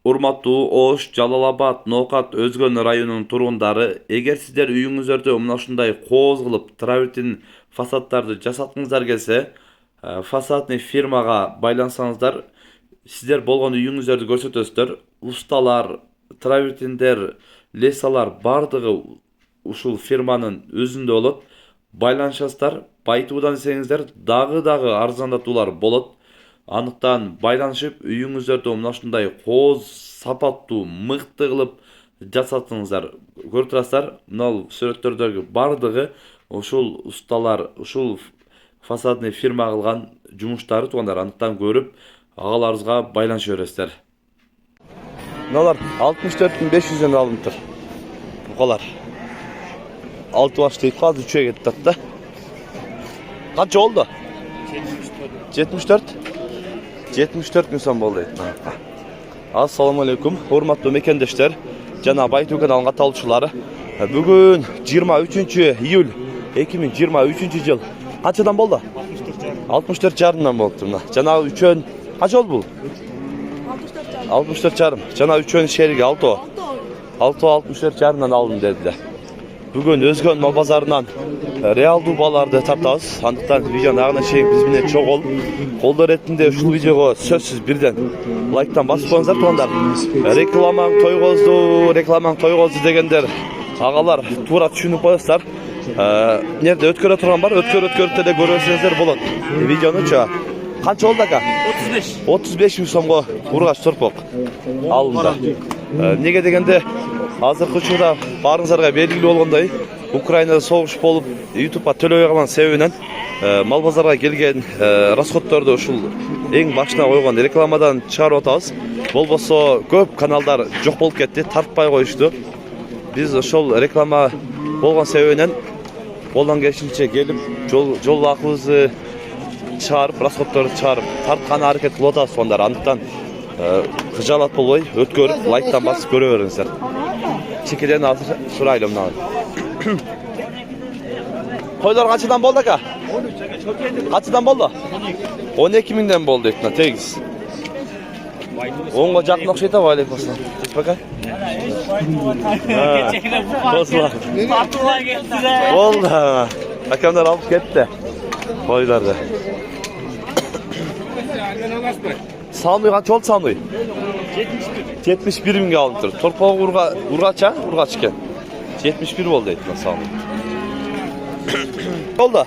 Урматтуу Ош, Жалалабад, Ноокат, Өзгөн районунун тургундары, эгер сиздер үйүңүздөрдө мына ушундай кооз кылып травертин фасаддарды жасаткыңыздар келсе, фасадный фирмага байлансаңыздар, сиздер болгон үйүңүздөрдү көрсөтөсүздөр. Усталар, травертиндер, лесалар бардыгы ушул фирманын өзүндө болот. Байланышасыздар, байытуудан десеңиздер дагы арзандатуулар болот. Анықтан байланышып үйүңүздөрдө мына ушундай кооз сапаттуу мыкты кылып жасатыңыздар. Көрүп турасыздар, мына сүрөттөрдөгү бардыгы ушул усталар, ушул фасадный фирма кылган жумуштары туугандар. Анықтан көрүп агаларыбызга байланыша бересиздер. Мыналар 64.500 алынып тур. Букалар 6 баш дейт, азыр 3-гө кетип атат да. Канча болду? 74 миң сом болду. Ассаламу алейкум, урматтуу мекендештер, жана Байтуу каналынын катталуучулары. Бүгүн 23 июль 2023 жыл. Канчадан болду? 64,5 болуптур мына. Жана үчөн канча болду бул? 64,5. Жана үчөн шериги 6. 64,5 алдым дедилер. Бүгүн Өзгөн мал базарынан реалдуу бааларды тартабыз. Андыктан видеону агына чейин биз менен чогул. Колдор ретинде ушул видеого сөзсүз бирден лайктан басып коюңуздар туугандар. Рекламаң тойгозду дегендер агалар туура түшүнүп коесуздар. Нерде өткөрө турган бар, өткөрүп деле көрөсөңүздөр болот. Видеонучу канча болду ака? 35 миң сомго ургач торпок алынды. Неге дегенде азыркы учурда баарыңыздарга белгилүү болгондой, Украинада согуш болуп, YouTube'га төлөбөй калган себебинен мал базарга келген расходдорду ушул эң башына койгон рекламадан чыгарып атабыз. Болбосо көп каналдар жок болуп кетти, тартпай коюшту. Биз ошол реклама болгон себебинен колдон келишинче келип, жол акыбызды чыгарып, расходдорду чыгарып, тарткан аракет кылып атабыз сондар. Андыктан кыжаалат болбой, өткөрүп, лайктан басып көрө бериңиздер. Чекеден азыр сурайлы мына. Койлор канчадан болду ака? Канчадан болду? 12 миңден болду дейт мына тегиз. Онго жакын окшойт а, алейкум ассалам. Бака? Батула кетти де. Болду. Акамдар алып кетти. Койлорду. Саны канча болду саны? 71 миңге алынып тур. Торпогу ургач экен. 71 болду дейт мына саны. Болду.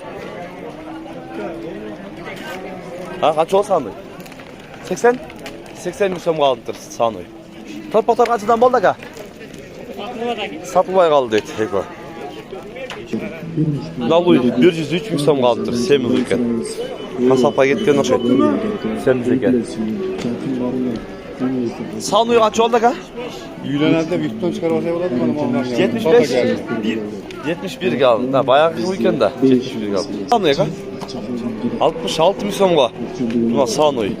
Канча болду саны? 80 миң сомго алынып тур саны. Торпоктор канчадан болду ака? Сатылбай калды дейт эко. Налуй 103 миң сомго алынып тур, семиз экен. Касапка кеткен окшойт. Семиз экен. Саны канча болду ака? Үйленәдә биттон чыгарып алса болады мына 71 алынды. Баягы экен да, 71 алынды. Саны ака? 66 миң сомго. Мына саны.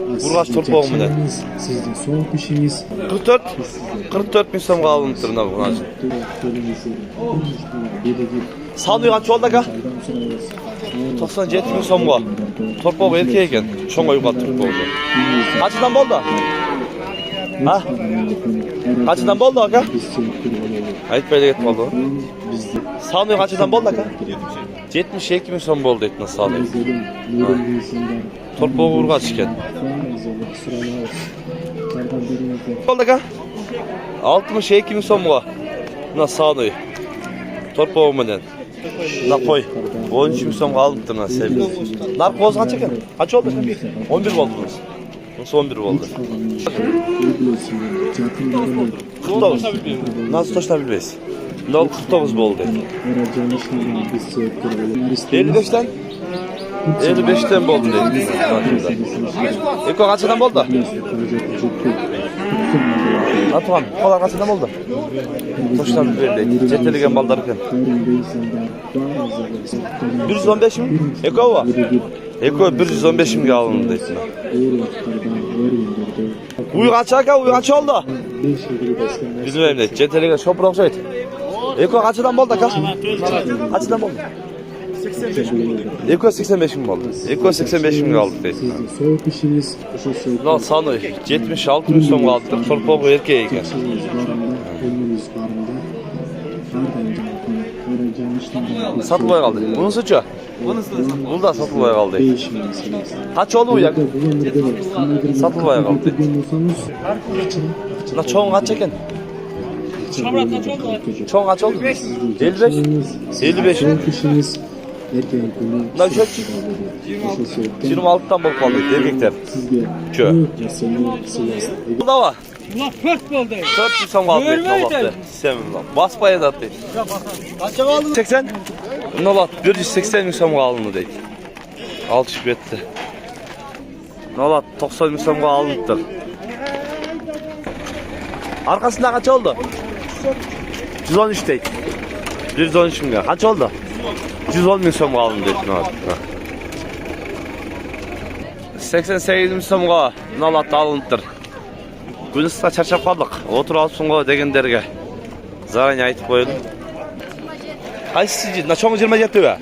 Ургач торпогу менен. Сиздин соңку ишиңиз 44 миң сомго алынып тур мына. Саны канча болду ака? 97 миң сомго. Торпогу эркек экен, чоңоюга торпогу. Канчадан болду? Канчадан болду ака? Айтпай эле кетип болду. Саны канчадан болду ака? 72 миң сом болду дейт мына саны. Торпогу ургач экен. Болду ака? 62 миң сомго. Мына саны. Торпогу менен. Мына кой 13 миң сомго алынып тур мына семиз. Наркоз канча экен? Канча болду? 11 болду. 11 болду. Nasıl точно bilmeyiz. 49 болду. 55'ten болду дейт. Эко канчадан болду? Атуган, колар канчадан болду? Точно билбейм. Жетелеген балдар экен. 115 миң? Экобу? Эко 115 миңге алынды дейт. Уй канча ака, уй канча болду? Билбейм дейт. Жетелеген шопур окшойт. Эко канчадан болду ака? Канчадан болду? 285 bin oldu. 285 bin kaldı deydi. Soğuk işiniz, şu soğuk Lan sanı 76 bin so'm kaldı. Torpoğu erkeğe ekan. işiniz barında, önünüz barında. Satılmaya kaldı. Bunun suçu. Bu da satılmaya kaldı. Değişim meselesi. Kaç oldu bu ya? Satılmaya kaldı. La çoğun kaç çeken? Çoğun kaç oldu? 55. 55. Soğuk işiniz, erkeğin günü. La şu 26'dan bol kaldı erkekler. Sizge. Kö. Mesele, siyasi. Bu da var. Ulan pört oldu. 400 so'm kaldı. Görmeydi. Sevim lan. Basmaya da attı. Kaça kaldı? 80. Nolat 180 bin so'm kaldı deydi. Alçıp etti. Nolat 90 bin so'mga alınıptır. Arkasında kaç oldu? 113 deydi. 113 binga. Kaç oldu? 110 bin so'mga alındı deydi. 88 bin so'mga Nolat alınıptır. Günüsüne çarşap kaldık. Otur alsıngo degenderge. Zaranya aytıp koydum. Qaysi na çoğu 27 be?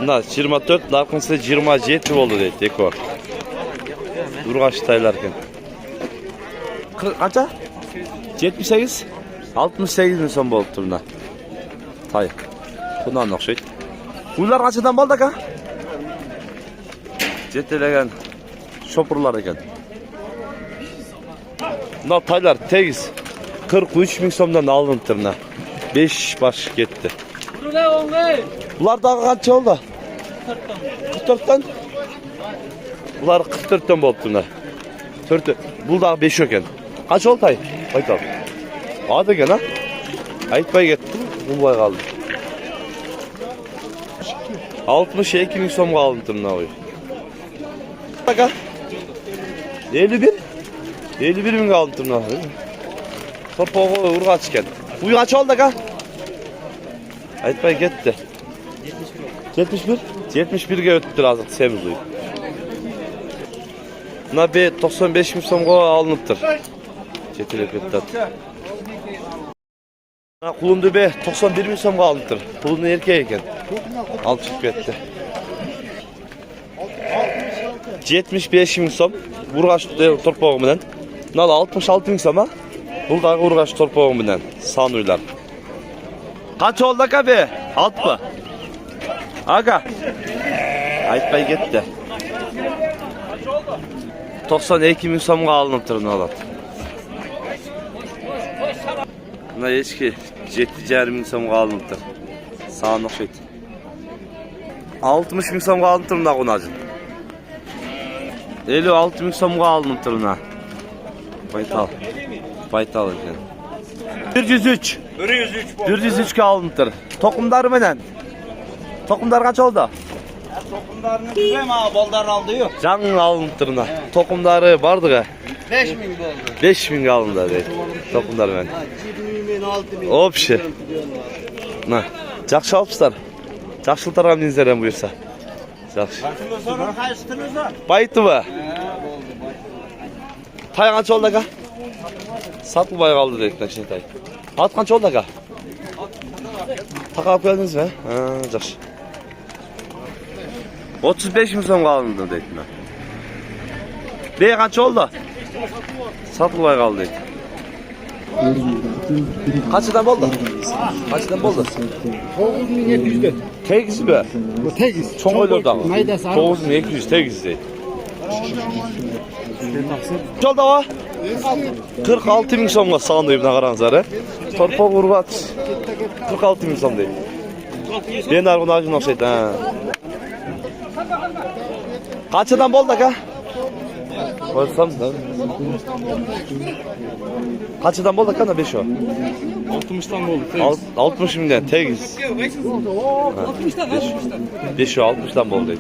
Na 24, narkınsı 27 oldu deydi dekor. Durgaç taylarken. Kaça? 78? 68 bin so'm bo'lib turna. Tay. Bundan o'xshaydi. Ular qanchadan bo'ldi aka? Jetelagan shopurlar ekan. Buna taylar tegiz 43 bin so'mdan alınıptır. 5 baş gitti. Bunlar daha kaç oldu? 44'ten. Bunlar 44'ten oldu. 4. Bu da 5 eken. Kaç oldu tay? Ayt abi. Adı gene ha? Aytpay gitti. Bu boy kaldı. 62 bin so'mga alınıptır oy. Baka. 51. 51 bin kaldı turna. Torpoğu urgaç iken. Bu kaç oldu ka? Aytpay gitti. 71. 71'ge öttü azık semiz uy. Buna bir 95 bin so'mga alınıptır. Çetilip gitti. Kulundu be 91 bin so'mga alınıptır. Kulundu erkeği eken. Alıp çıkıp gitti. 75 bin so'm. Urgaç torpoğu bilen. Bunlar 66 bin so'm ha. Bu da urgaç torpoğu bilen. Sanuylar. Kaç oldu aka be? Alt mı? Aga. Aytpay gitti. 92 bin so'mga alınıptır Nolat. Buna eski 7,5 bin so'mga alınıptır. Sağın o'xshaydi. 60 bin so'mga alınıptır buna qonacın. 56 bin so'mga alınıptır buna. Baytal. Baytal ekan. 103. 103'ke alınıptır. Tokumdar menen. Tokumdar kaç oldu? Tokumlarını bilmem ha, boldarını aldı yok. Canın alınıptır buna. Tokumdarı vardı ga. 5 bin oldu. 5 bin alındı deydi. Tokumdar men. 7 bin, 6 bin. Opşi. Na. Жақсы алыпсыздар. Жақсылтарға мініздерден бұйырса. Жақсы. Kaçınız sonra kaçtınız da? Байты ба? Тай қанша oldu aka? Satılmай қалды дейік кішкентай. Ат қанша oldu aka? Тақап келдіңіз бе? Жақсы. 35 bin so'mga alındı deydi. Bey қанша oldu? Satılmay қалды deydi. Kaçıdan oldu? Kaçıdan oldu? 9700'de. Tegiz be. Bu tegiz. Çok oylardan mı? Maydası 9200 tegiz deydi. Yolda var. 46 bin so'mga sağındayım ne karanızlar he. Torpaq urgat. 46 bin so'm deydi. Ben argın acın o'xshaydi ha. Kaçıdan oldu aka? Koysam da. Kaçıdan oldu aka? 5 o. 60'tan oldu. 60 binden tegiz. 5 o 60'dan oldu deydi.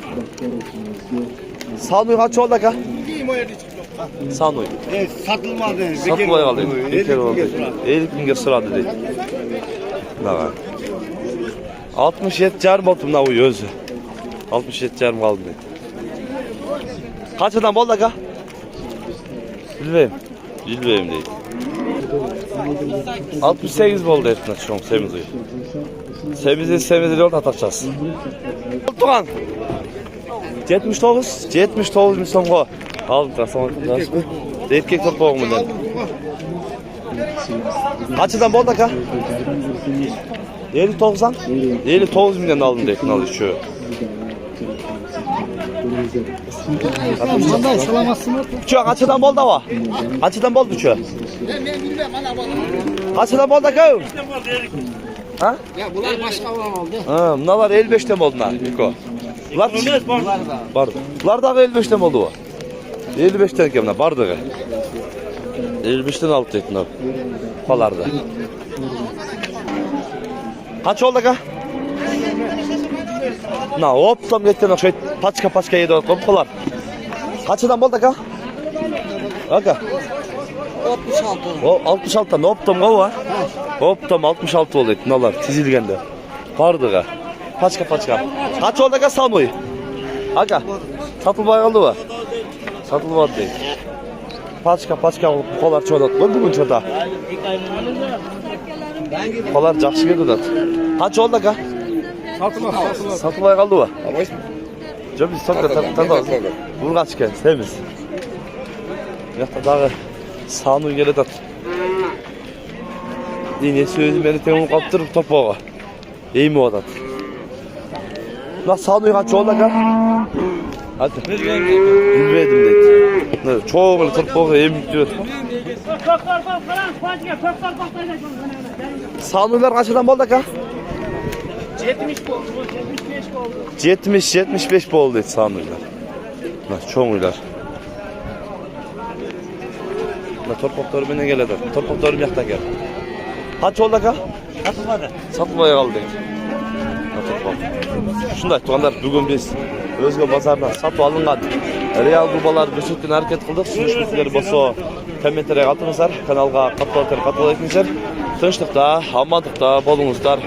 Sanuy kaç oldu aka? Sanuy. Satılmadı. Satılmaya kaldı. Bekar oldu. 50 binge sıradı deydi. Dağa. 67 yarım oldu buna uyu özü. 67 yarım kaldı deydi. Kaçıdan oldu aka? Bilmeyim. Bilmeyim deydi. 68 boldu etine çoğun semizi. Semizi yolda atacağız. Tuğan. 79 bin songa. Aldım kasama. Erkek topuğum bundan. Kaçıdan boldu ka? 59 milyon aldım etine aldı şu. Manday salamazsın. Şu kaçıdan boldu va? Kaçıdan boldu şu? Kaçıdan boldu ka? Ha? Ya bunlar başka olan oldu. Ha, bunlar 55'ten oldu lan. Niko. Bunlar bardı. Bunlar da 55'ten oldu o. 55'ten ki bunlar bardı. 55'ten aldı ettin o. Kolarda. Kaç oldu ka? Na hop tam gettin şey paçka yedi o kolar. Kaçıdan oldu ka? Aka. 66. O 66'dan hop tam o var. Hop tam 66 oldu ettin onlar çizilgende. Bardı ka. Paçka. Kaç oldu ka Samoy? Aka. Satılmay kaldı mı? Satılmadı değil. Paçka kolar çoğalat. Bugün çoğda. Kolar жақсы келді да. Қанша oldu ka? Satılmay kaldı mı? Жоқ biz sonra tanda Burgaç ekan, semiz. Bu yoqda дағы Sanu keladi. Dine sözü meni temin qolib turib topoqqa. Eymi odat. Mına Sanu qancha oldu ka? Hadi. Bilmedim deydi. Çoğu böyle topoqqa emib жүреді. Sanular kaçıdan boldu ka? 70-75 boldu deydi sanular. Çoğuylar. Torpaqları mene geledi. Torpaqları bu yoqda kel. Kaç oldu ka? Satılmay kaldı deydi. Şunday tuğanlar bugün biz özgö bazardan satып alıngan real dubalar böşөктөн hareket kıldık. Sunuşlukları boso kommentariyga atыңыздар, kanalga катталып каттала кетиңиздер. Тынчтыкта, амандыкта болуңуздар.